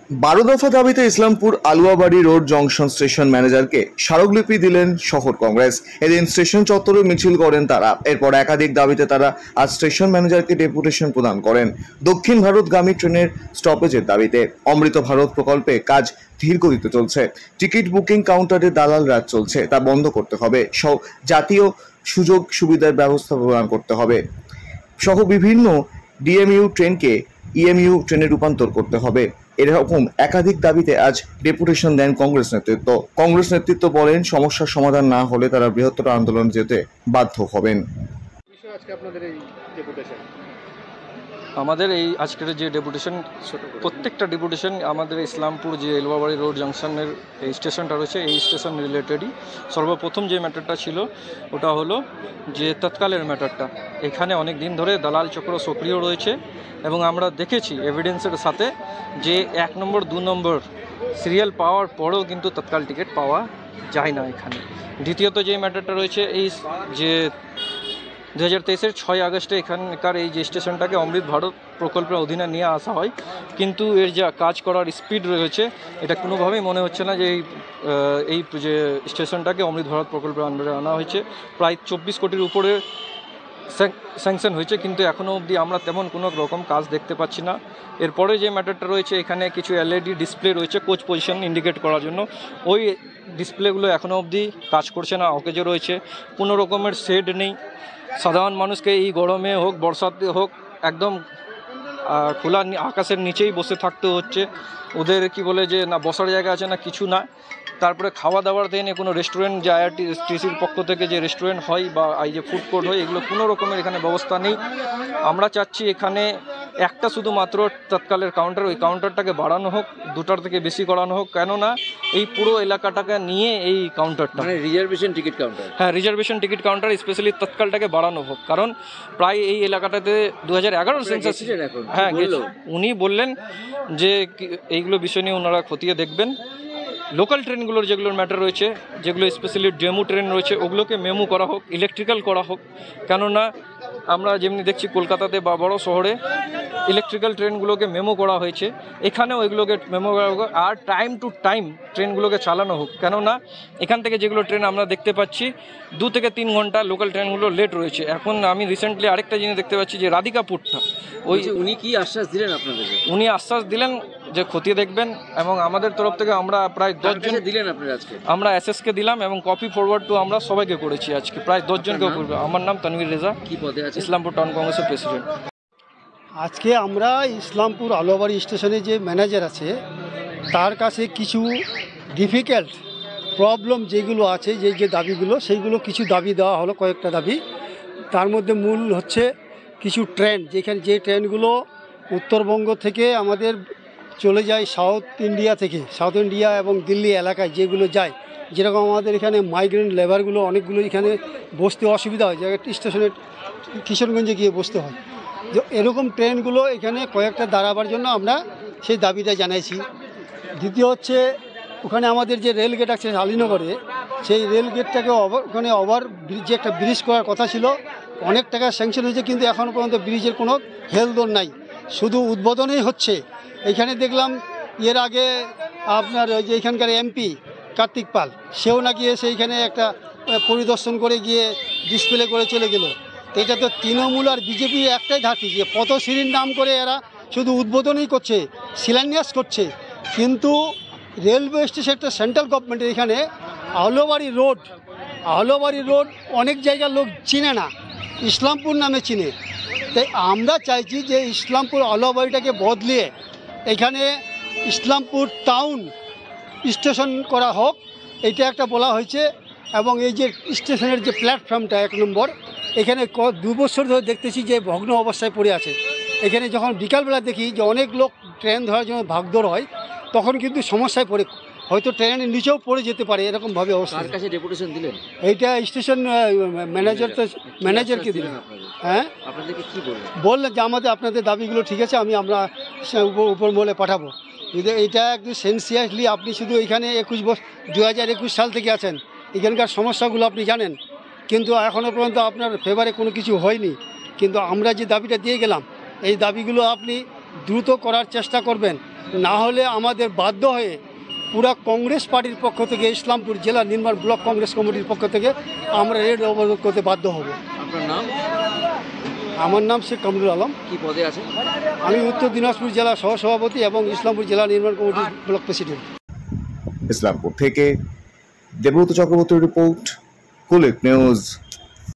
12 দফা দাবিতে Islampur Aluabari road junction station ম্যানেজারকে স্মারকলিপি দিলেন শহর কংগ্রেস। এদিন স্টেশন চত্বরে মিছিল করেন তারা। এরপর একাধিক দাবিতে তারা আজ স্টেশন ম্যানেজারকে ডেপুটেশন প্রদান করেন। দক্ষিণ ভারতগামী ট্রেনের স্টপেজের দাবিতে অমৃত ভারত প্রকল্পে কাজ ধীর গতিতে চলছে। টিকিট বুকিং কাউন্টারে দালাল রাজ চলছে, তা বন্ধ করতে হবে। জাতীয় সুযোগ সুবিধার ব্যবস্থা প্রদান করতে হবে সহ বিভিন্ন ডিএমইউ ট্রেনকে ইএমইউ ট্রেনে রূপান্তর করতে হবে। এরকম একাধিক দাবিতে আজ ডেপুটেশন দেন কংগ্রেস নেতৃত্ব বলেন, সমস্যার সমাধান না হলে তারা বৃহত্তর আন্দোলন যেতে বাধ্য হবেন। আমাদের এই আজকের যে ডেপুটেশন, প্রত্যেকটা ডেপুটেশন আমাদের ইসলামপুর যে আলুয়াবাড়ি রোড জংশনের এই স্টেশনটা রয়েছে, এই স্টেশন রিলেটেডই। সর্বপ্রথম যে ম্যাটারটা ছিল ওটা হলো যে তৎকালের ম্যাটারটা। এখানে অনেক দিন ধরে দালাল চক্র সক্রিয় রয়েছে এবং আমরা দেখেছি এভিডেন্সের সাথে যে 1 নম্বর 2 নম্বর সিরিয়াল পাওয়ার পরেও কিন্তু তৎকাল টিকিট পাওয়া যায় না এখানে। দ্বিতীয়ত যে ম্যাটারটা রয়েছে এই যে 2023-এর 6 আগস্টে এখানকার এই যে স্টেশনটাকে অমৃত ভারত প্রকল্পের অধীনে নিয়ে আসা হয়, কিন্তু এর যা কাজ করার স্পিড রয়েছে এটা কোনোভাবেই মনে হচ্ছে না যে এই যে স্টেশনটাকে অমৃত ভারত প্রকল্পের আন্ডারে আনা হয়েছে। প্রায় 24 কোটির উপরে স্যাংশন হয়েছে, কিন্তু এখনও অবধি আমরা তেমন কোনো রকম কাজ দেখতে পাচ্ছি না। এরপরে যে ম্যাটারটা রয়েছে, এখানে কিছু এলইডি ডিসপ্লে রয়েছে কোচ পজিশন ইন্ডিকেট করার জন্য। ওই ডিসপ্লেগুলো এখনও অবধি কাজ করছে না, অকেজো রয়েছে। কোনো রকমের শেড নেই। সাধারণ মানুষকে এই গরমে হোক বর্ষাতে হোক একদম খোলা আকাশের নিচেই বসে থাকতে হচ্ছে। ওদের কি বলে যে না বসার জায়গা আছে না কিছু না। তারপরে খাওয়া দাওয়ার দেন কোনো রেস্টুরেন্ট যে আইআরটিসির পক্ষ থেকে যে রেস্টুরেন্ট হয় বা এই যে ফুড কোর্ট হয়, এগুলো কোনো রকমের এখানে ব্যবস্থা নেই। আমরা চাচ্ছি এখানে একটা শুধুমাত্র তৎকালের কাউন্টার, ওই কাউন্টারটাকে বাড়ানো হোক, 2টার থেকে বেশি করানো হোক। কেননা এই পুরো এলাকাটাকে নিয়ে এই কাউন্টারটা রিজার্ভেশন টিকিট কাউন্টার, হ্যাঁ রিজার্ভেশন টিকিট কাউন্টার, স্পেশালি তৎকালটাকে বাড়ানো হোক। কারণ প্রায় এই এলাকাটাতে 2011 সেন্সাস, হ্যাঁ উনি বললেন যে এইগুলো বিষয় নিয়ে ওনারা খতিয়ে দেখবেন। লোকাল ট্রেনগুলোর যেগুলোর ম্যাটার রয়েছে, যেগুলো স্পেশালি ডেমু ট্রেন রয়েছে, ওগুলোকে মেমু করা হোক, ইলেকট্রিক্যাল করা হোক। কেননা আমরা যেমনি দেখছি কলকাতাতে বা বড় শহরে ইলেকট্রিক্যাল ট্রেনগুলোকে মেমো করা হয়েছে, এখানেও এগুলোকে মেমো করা হোক। আর টাইম টু টাইম ট্রেনগুলোকে চালানো হোক। কেননা এখান থেকে যেগুলো ট্রেন আমরা দেখতে পাচ্ছি 2 থেকে 3 ঘন্টা লোকাল ট্রেনগুলো লেট রয়েছে। এখন আমি রিসেন্টলি আরেকটা জিনিস দেখতে পাচ্ছি যে রাধিকাপুরটা, ওই উনি কি আশ্বাস দিলেন আপনাদেরকে? উনি আশ্বাস দিলেন যে খতিয়ে দেখবেন, এবং আমাদের তরফ থেকে আমরা প্রায় 10 জন দিলেন আপনারা আজকে, আমরা এসএসকে দিলাম এবং কপি ফরওয়ার্ড টু আমরা সবাইকে করেছি আজকে, প্রায় 10 জনকে। আমার নাম তানভীর রেজা, কি পদে আছে? ইসলামপুর টাউন কংগ্রেসের প্রেসিডেন্ট। আজকে আমরা ইসলামপুর আলুয়াবাড়ি স্টেশনে যে ম্যানেজার আছে তার কাছে কিছু ডিফিকাল্ট প্রবলেম যেগুলো আছে, যে দাবিগুলো, সেইগুলো কিছু দাবি দেওয়া হলো, কয়েকটা দাবি। তার মধ্যে মূল হচ্ছে কিছু ট্রেন, যে ট্রেনগুলো উত্তরবঙ্গ থেকে আমাদের চলে যায় সাউথ ইন্ডিয়া এবং দিল্লি এলাকায় যেগুলো যায়, যেরকম আমাদের এখানে মাইগ্রেন্ট লেবারগুলো অনেকগুলো এখানে বসতে অসুবিধা হয়, জায়গায় স্টেশনে কিশোরগঞ্জে গিয়ে বসতে হয়। যে এরকম ট্রেনগুলো এখানে কয়েকটা দাঁড়াবার জন্য আমরা সেই দাবিটা জানাইছি। দ্বিতীয় হচ্ছে ওখানে আমাদের যে রেল গেট আছে আলীনগরে, সেই রেল গেটটাকে ওখানে যে একটা ব্রিজ করার কথা ছিল, অনেক টাকা স্যাংশন হয়েছে, কিন্তু এখনও পর্যন্ত ব্রিজের কোনো হেলদোল নাই, শুধু উদ্বোধনই হচ্ছে। এখানে দেখলাম এর আগে আপনার ওই যে এখানকার এমপি কার্তিক পাল, সেও নাকি এসে এইখানে একটা পরিদর্শন করে গিয়ে ডিসপ্লে করে চলে গেল। এটা তো তৃণমূল আর বিজেপি একটাই ধারতি, যে পথশ্রীর নাম করে এরা শুধু উদ্বোধনই করছে, শিলান্যাস করছে, কিন্তু রেলওয়ে স্টেশনটা সেন্ট্রাল গভর্নমেন্টের। এখানে আলুয়াবাড়ি রোড অনেক জায়গার লোক চিনে না, ইসলামপুর নামে চিনে। তাই আমরা চাইছি যে ইসলামপুর আলুয়াবাড়িটাকে বদলিয়ে এখানে ইসলামপুর টাউন স্টেশন করা হোক, এইটা একটা বলা হয়েছে। এবং এই যে স্টেশনের যে প্ল্যাটফর্মটা 1 নম্বর, এখানে 2 বছর ধরে দেখতেছি যে ভগ্ন অবস্থায় পড়ে আছে। এখানে যখন বিকালবেলা দেখি যে অনেক লোক ট্রেন ধরার জন্য ভাগদৌড় হয়, তখন কিন্তু সমস্যায় পড়ে, হয়তো ট্রেনের নিচেও পড়ে যেতে পারে, এরকমভাবে অবস্থা। কার কাছে ডেপুটেশন দিলেন? এইটা স্টেশন ম্যানেজারকে দিলেন। হ্যাঁ, আপনাদেরকে কি বললেন যে আপনাদের দাবিগুলো ঠিক আছে, আমরা উপর মহলে পাঠাবো। এইটা একটু সেন্সিয়াসলি আপনি শুধু এখানে 2021 সাল থেকে আছেন, এখানকার সমস্যাগুলো আপনি জানেন, কিন্তু এখনও পর্যন্ত আপনার ফেভারে কোনো কিছু হয়নি। কিন্তু আমরা যে দাবিটা দিয়ে গেলাম, এই দাবিগুলো আপনি দ্রুত করার চেষ্টা করবেন। না হলে আমাদের বাধ্য হয়ে পুরা কংগ্রেস পার্টির পক্ষ থেকে ইসলামপুর জেলা নির্মাণ ব্লক কংগ্রেস কমিটির পক্ষ থেকে আমরা রেড অবরোধ করতে বাধ্য হব। আপনার নাম? আমার নাম শেখ কামরুল আলম। কি পদে আছেন? আমি উত্তর দিনাজপুর জেলা সহসভাপতি এবং ইসলামপুর জেলা নির্মাণ কমিটির ব্লক প্রেসিডেন্ট। ইসলামপুর থেকে দেবব্রত চক্রবর্তীর রিপোর্ট, কুলিক নিউজ।